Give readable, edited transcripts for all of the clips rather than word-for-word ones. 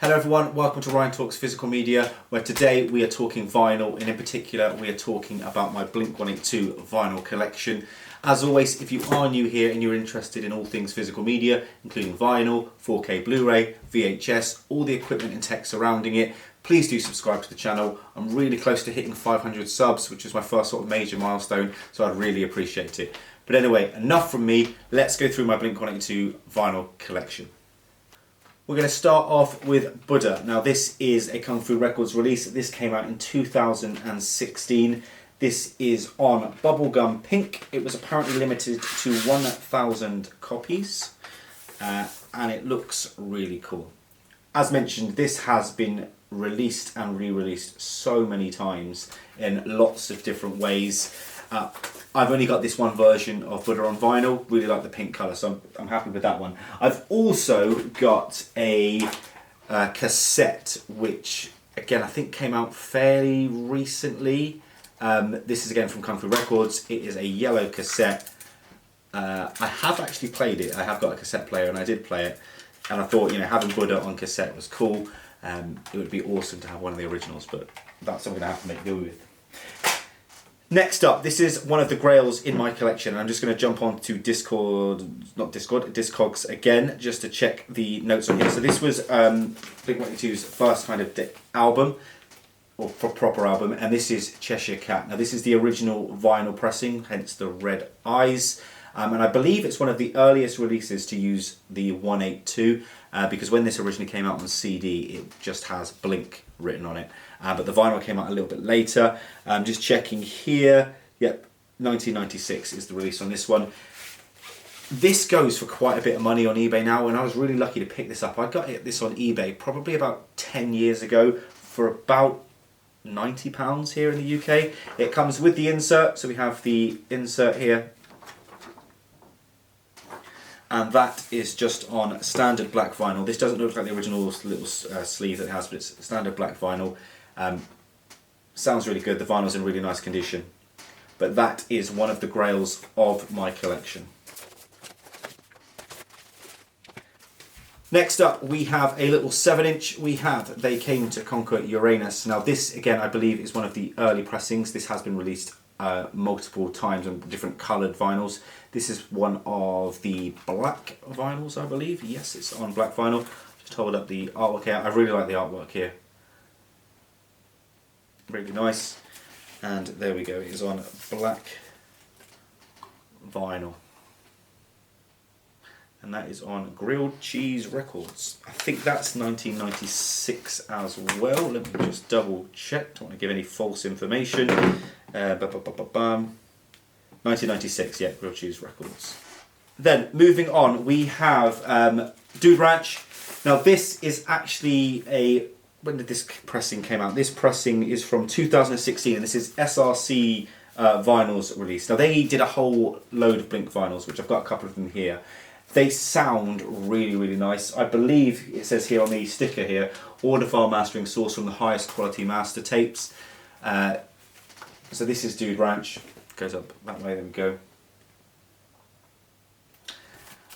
Hello everyone, welcome to Ryan Talks Physical Media, where today we are talking vinyl, and in particular we are talking about my Blink-182 vinyl collection. As always, if you are new here and you're interested in all things physical media, including vinyl, 4K Blu-ray, VHS, all the equipment and tech surrounding it, please do subscribe to the channel. I'm really close to hitting 500 subs, which is my first sort of major milestone, so I'd really appreciate it. But anyway, enough from me, let's go through my Blink-182 vinyl collection. We're going to start off with Buddha. Now this is a Kung Fu Records release. This came out in 2016. This is on bubblegum pink. It was apparently limited to 1,000 copies and it looks really cool. As mentioned, this has been released and re-released so many times in lots of different ways. I've only got this one version of Buddha on vinyl, really like the pink colour, so I'm happy with that one. I've also got a cassette, which again I think came out fairly recently. This is again from Kung Fu Records. It is a yellow cassette. I have actually played it. I have got a cassette player and I did play it. And I thought, you know, having Buddha on cassette was cool. It would be awesome to have one of the originals, but that's something I have to make do with. Next up, this is one of the grails in my collection. I'm just going to jump on to Discogs again, just to check the notes on here. So this was Blink-182's first kind of album, or proper album, and this is Cheshire Cat. Now this is the original vinyl pressing, hence the red eyes. And I believe it's one of the earliest releases to use the 182, because when this originally came out on CD, it just has Blink written on it. But the vinyl came out a little bit later. Just checking here, yep, 1996 is the release on this one. This goes for quite a bit of money on eBay now, and I was really lucky to pick this up. I got this on eBay probably about 10 years ago for about £90 here in the UK. It comes with the insert, so we have the insert here. And that is just on standard black vinyl. This doesn't look like the original little sleeve that it has, but it's standard black vinyl. Sounds really good. The vinyl's in really nice condition. But that is one of the grails of my collection. Next up, we have a little 7-inch. We have They Came to Conquer Uranus. Now this, again, I believe is one of the early pressings. This has been released multiple times on different coloured vinyls. This is one of the black vinyls, I believe. Yes, it's on black vinyl. Just hold up the artwork here. I really like the artwork here. Really nice. And there we go. It is on black vinyl. And that is on Grilled Cheese Records. I think that's 1996 as well. Let me just double check. Don't want to give any false information. 1996, yeah, Grilled Cheese Records. Then, moving on, we have Dude Ranch. Now this is actually a... When did this pressing came out? This pressing is from 2016, and this is SRC vinyls release. Now they did a whole load of Blink vinyls, which I've got a couple of them here. They sound really, really nice. I believe it says here on the sticker here, audiophile mastering sourced from the highest quality master tapes. So this is Dude Ranch. Goes up that way, there we go.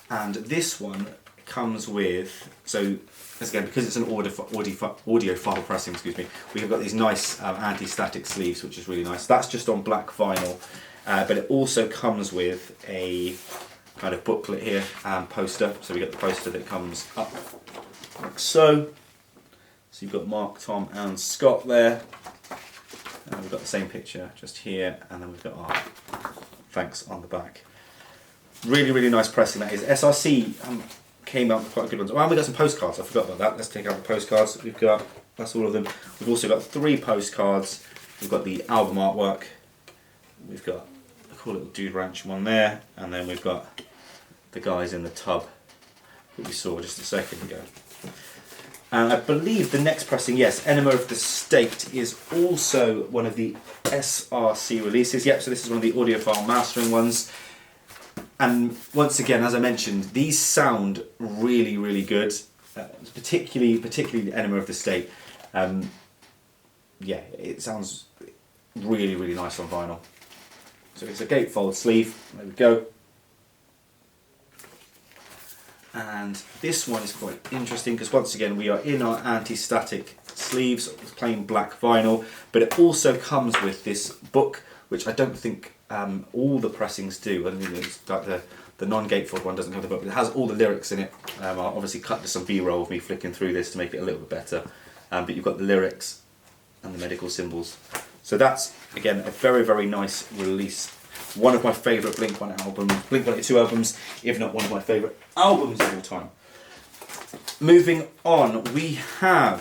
And this one comes with, so again, because it's an audiophile pressing, excuse me, we have got these nice anti-static sleeves, which is really nice. That's just on black vinyl, but it also comes with a kind of booklet here and poster. So we get the poster that comes up like so. So you've got Mark, Tom and Scott there. And we've got the same picture just here, and then we've got our thanks on the back. Really, really nice pressing that is. SRC came out with quite good ones. Oh, and we got some postcards, I forgot about that. Let's take out the postcards. We've got, that's all of them. We've also got 3 postcards. We've got the album artwork. We've got a cool little Dude Ranch one there, and then we've got the guys in the tub that we saw just a second ago. And I believe the next pressing, yes, Enema of the State, is also one of the SRC releases. Yep, so this is one of the audiophile mastering ones. And once again, as I mentioned, these sound really, really good, particularly the Enema of the State. Yeah, it sounds really, really nice on vinyl. So it's a gatefold sleeve, there we go. And this one is quite interesting because once again we are in our anti-static sleeves with plain black vinyl, but it also comes with this book, which I don't think all the pressings do. I mean, it's like the non-gatefold one doesn't have the book, but it has all the lyrics in it. I'll obviously cut to some B-roll of me flicking through this to make it a little bit better, but you've got the lyrics and the medical symbols. So that's, again, a very, very nice release. One of my favourite Blink-182 albums, if not one of my favourite albums of all time. Moving on, we have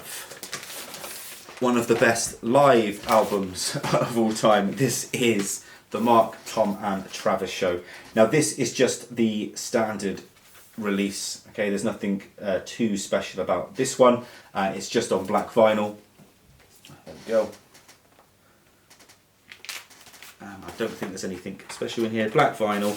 one of the best live albums of all time. This is the Mark, Tom and Travis Show. Now this is just the standard release, okay, there's nothing too special about this one. It's just on black vinyl. There we go. I don't think there's anything special in here. Black vinyl.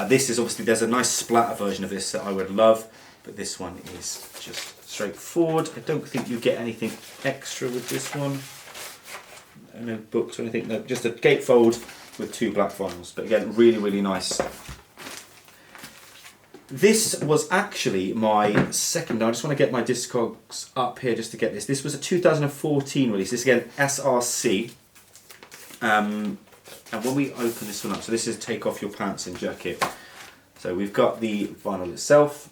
This is obviously, there's a nice splatter version of this that I would love, but this one is just straightforward. I don't think you get anything extra with this one. No books or anything, no, just a gatefold with 2 black vinyls. But again, really, really nice. This was actually my second. I just want to get my Discogs up here just to get this. This was a 2014 release. This again, SRC. And when we open this one up, so this is Take Off Your Pants and Jacket. So we've got the vinyl itself.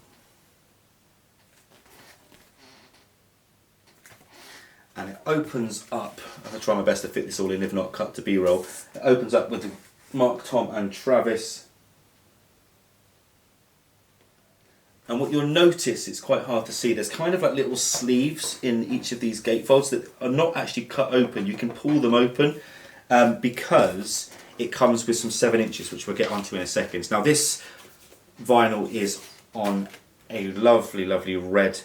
And it opens up, I'm going to try my best to fit this all in, if not cut to B-roll. It opens up with the Mark, Tom and Travis. And what you'll notice, it's quite hard to see, there's kind of like little sleeves in each of these gatefolds that are not actually cut open. You can pull them open because it comes with some 7 inches, which we'll get onto in a second. Now this vinyl is on a lovely, lovely red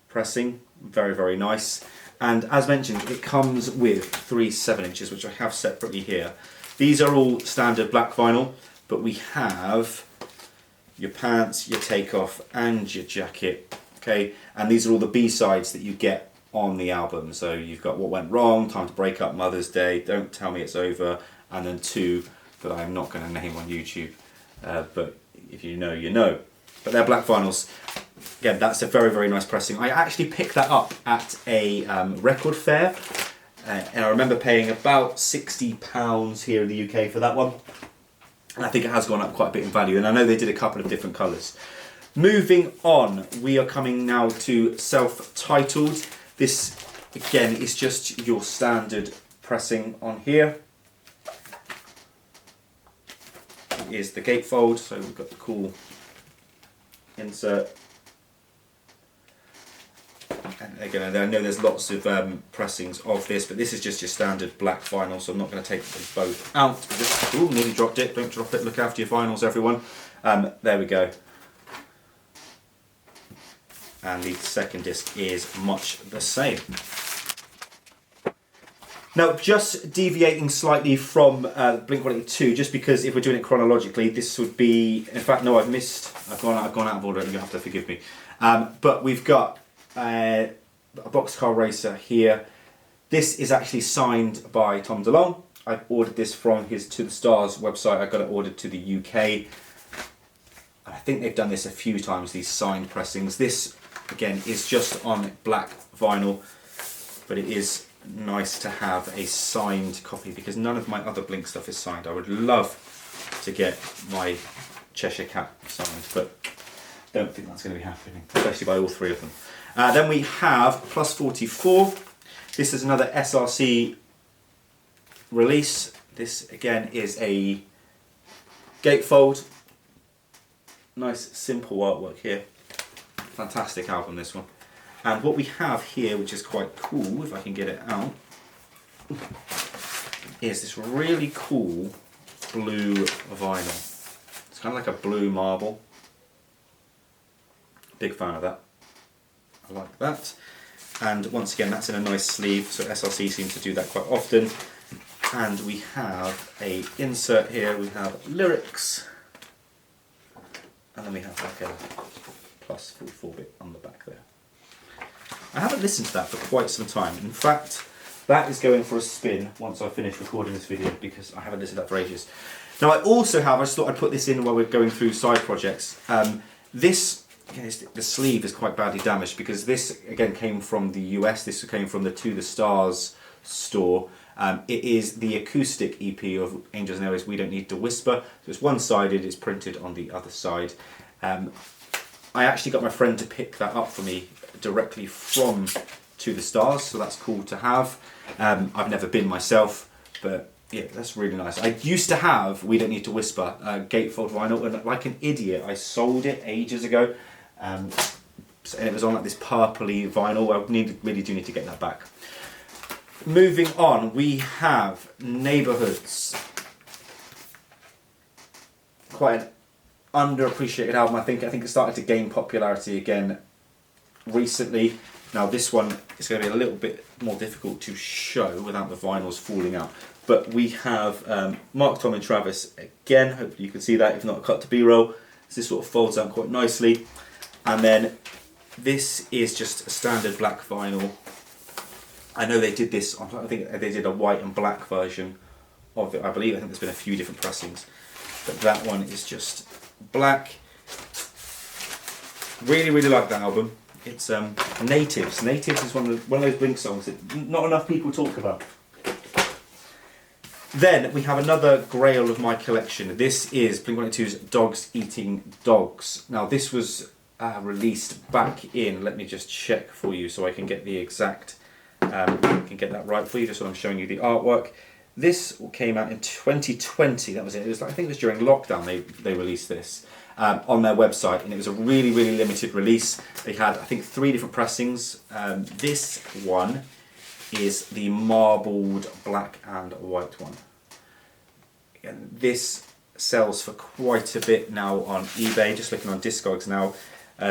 pressing. Very, very nice. And as mentioned, it comes with 3 7 inches, which I have separately here. These are all standard black vinyl, but we have your pants, your takeoff, and your jacket. Okay, and these are all the B-sides that you get on the album. So you've got What Went Wrong, Time to Break Up, Mother's Day, Don't Tell Me It's Over, and then 2 that I'm not going to name on YouTube. But if you know, you know. But they're black vinyls. Again, that's a very, very nice pressing. I actually picked that up at a record fair, and I remember paying about £60 here in the UK for that one. And I think it has gone up quite a bit in value, and I know they did a couple of different colours. Moving on, we are coming now to Self-Titled. This, again, is just your standard pressing on here. It is the gatefold, so we've got the cool insert. And again, I know there's lots of pressings of this, but this is just your standard black vinyl, so I'm not going to take them both out. Just, ooh, nearly dropped it. Don't drop it. Look after your vinyls, everyone. There we go. And the second disc is much the same. Now, just deviating slightly from Blink-182, just because if we're doing it chronologically, this would be, in fact, no, I've gone out of order, and you have to forgive me. But we've got a Boxcar Racer here. This is actually signed by Tom DeLonge. I've ordered this from his To The Stars website. I got it ordered to the UK. I think they've done this a few times, these signed pressings. This, again, is just on black vinyl, but it is nice to have a signed copy because none of my other Blink stuff is signed. I would love to get my Cheshire Cat signed, but don't think that's going to be happening, especially by all 3 of them. Then we have Plus 44. This is another SRC release. This again is a gatefold. Nice simple artwork here. Fantastic album, this one. And what we have here, which is quite cool, if I can get it out, is this really cool blue vinyl. It's kind of like a blue marble. Big fan of that. I like that. And once again, that's in a nice sleeve, so SRC seems to do that quite often. And we have a insert here, we have lyrics, and then we have like a plus 44-bit on the back there. I haven't listened to that for quite some time. In fact, that is going for a spin once I finish recording this video because I haven't listened to that for ages. Now I also have, I just thought I'd put this in while we're going through side projects. This, again, the sleeve is quite badly damaged because this again came from the US, this came from the To The Stars store. It is the acoustic EP of Angels and Airwaves We Don't Need to Whisper. So it's one-sided, it's printed on the other side. I actually got my friend to pick that up for me directly from To The Stars, so that's cool to have. I've never been myself, but yeah, that's really nice. I used to have We Don't Need to Whisper gatefold vinyl, and like an idiot, I sold it ages ago. And it was on like this purpley vinyl. I really do need to get that back. Moving on, we have Neighbourhoods. Quite an underappreciated album. I think it started to gain popularity again recently. Now this one is going to be a little bit more difficult to show without the vinyls falling out. But we have Mark, Tom and Travis again. Hopefully you can see that, if not cut to B-roll. This sort of folds out quite nicely. And then this is just a standard black vinyl. I know they did this, I think they did a white and black version of it, I believe. I think there's been a few different pressings. But that one is just black. Really, really like that album. It's Natives. Natives is one of those Blink songs that not enough people talk about. Then we have another grail of my collection. This is Blink-182's Dogs Eating Dogs. Now this was released back in, let me just check for you so I can get the exact, can get that right for you, just so I'm showing you the artwork. This came out in 2020, that was it. It was, I think it was during lockdown they released this on their website, and it was a really, really limited release. They had, I think, 3 different pressings. This one is the marbled black and white one. And this sells for quite a bit now on eBay. Just looking on Discogs now,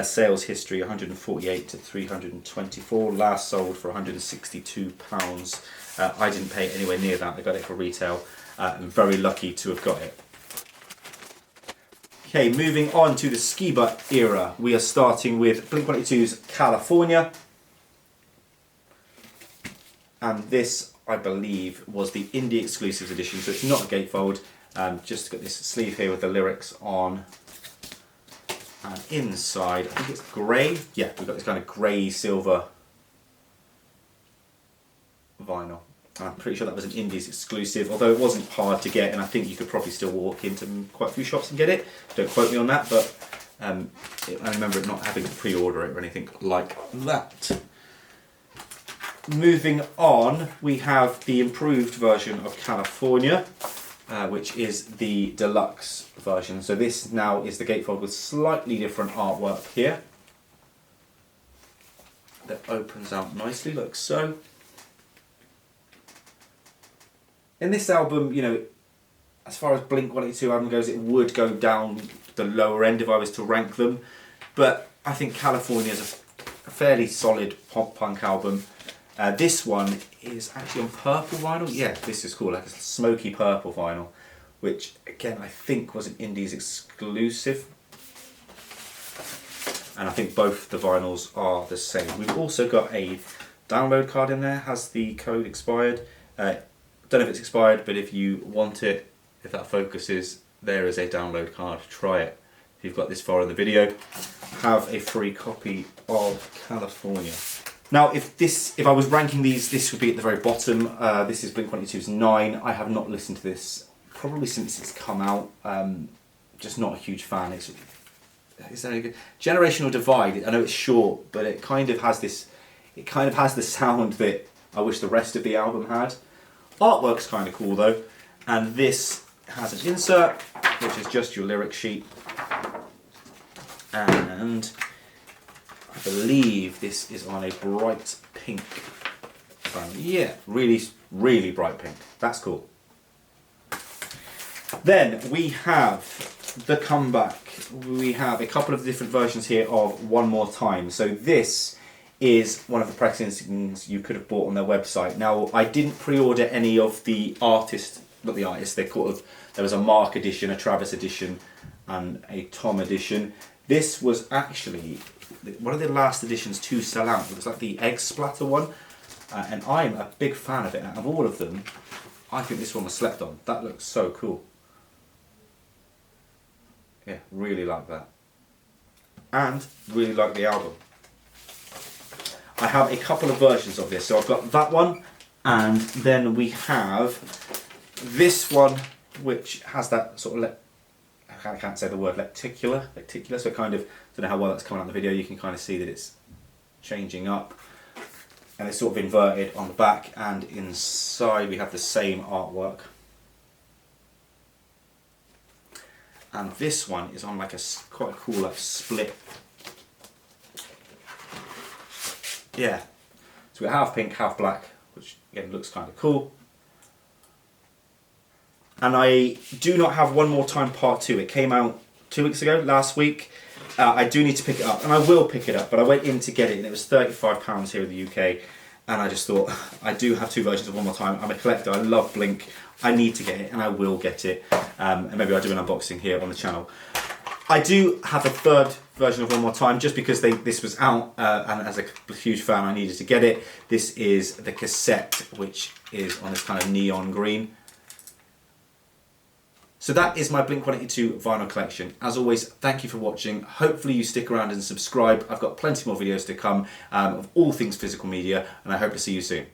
sales history 148 to 324. Last sold for £162. I didn't pay anywhere near that. I got it for retail. I'm very lucky to have got it. Okay, moving on to the ski butt era. We are starting with Blink-182's California. And this, I believe, was the indie exclusives edition, so it's not a gatefold. Just got this sleeve here with the lyrics on. And inside, I think it's grey. Yeah, we've got this kind of grey silver vinyl. I'm pretty sure that was an indies exclusive, although it wasn't hard to get, and I think you could probably still walk into quite a few shops and get it. Don't quote me on that, but I remember it not having to pre-order it or anything like that. Moving on, we have the improved version of California, which is the deluxe version. So this now is the gatefold with slightly different artwork here. That opens out nicely, like so. In this album, you know, as far as Blink-182 album goes, it would go down the lower end if I was to rank them. But I think California is a fairly solid pop punk album. This one is actually on purple vinyl. Yeah, this is cool, like a smoky purple vinyl, which again I think was an indies exclusive. And I think both the vinyls are the same. We've also got a download card in there, has the code expired. Don't know if it's expired, but if you want it, if that focuses, there is a download card. Try it. If you've got this far in the video, have a free copy of California. Now, if I was ranking these, this would be at the very bottom. This is Blink-182's 9. I have not listened to this probably since it's come out. Just not a huge fan. It's very good. Generational Divide. I know it's short, but it kind of has this. It kind of has the sound that I wish the rest of the album had. Artwork's kind of cool though, and this has an insert, which is just your lyric sheet, and I believe this is on a bright pink. Yeah, really, really bright pink. That's cool. Then we have the comeback. We have a couple of different versions here of One More Time. So this is one of the pressings you could have bought on their website. Now, I didn't pre-order any of the artists, not the artists, they're called, there was a Mark edition, a Travis edition, and a Tom edition. This was actually one of the last editions to sell out. It was like the egg splatter one, and I'm a big fan of it. Out of all of them, I think this one was slept on. That looks so cool. Yeah, really like that. And really like the album. I have a couple of versions of this. So I've got that one, and then we have this one, which has that sort of, I can't say the word, lenticular, so kind of, I don't know how well that's coming out in the video, you can kind of see that it's changing up. And it's sort of inverted on the back, and inside we have the same artwork. And this one is on like quite a cool like split. Yeah, so we're half pink, half black, which again looks kind of cool. And I do not have One More Time Part 2. It came out 2 weeks ago, last week. I do need to pick it up, and I will pick it up, but I went in to get it, and it was £35 here in the UK. And I just thought, I do have 2 versions of One More Time. I'm a collector, I love Blink. I need to get it, and I will get it. And maybe I'll do an unboxing here on the channel. I do have a third version of One More Time, just because this was out, and as a huge fan, I needed to get it. This is the cassette, which is on this kind of neon green. So that is my Blink-182 vinyl collection. As always, thank you for watching. Hopefully you stick around and subscribe. I've got plenty more videos to come of all things physical media, and I hope to see you soon.